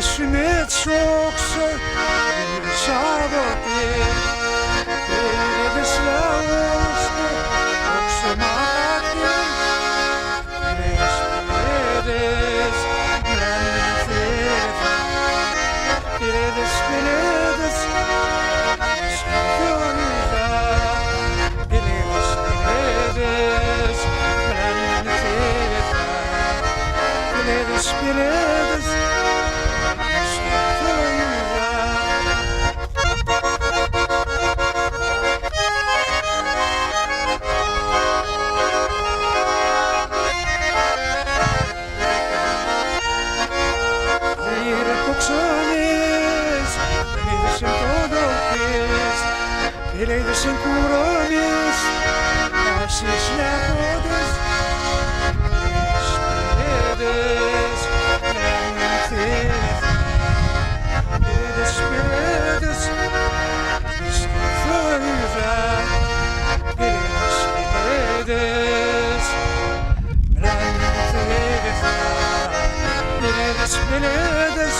Yaşını çoksa şabote Tebe slavosne Oksemate Peredes Graniteta Peredes Scotorida Peredes Graniteta Peredes Ελέγχες εν κουρώνεις, άσεις λαχώντες, σπερέδες, πηρέδες, σπερέδες, σκοθόιδα, πηρέδες, σπερέδες, μλανθέδες, πηρέδες, σπερέδες,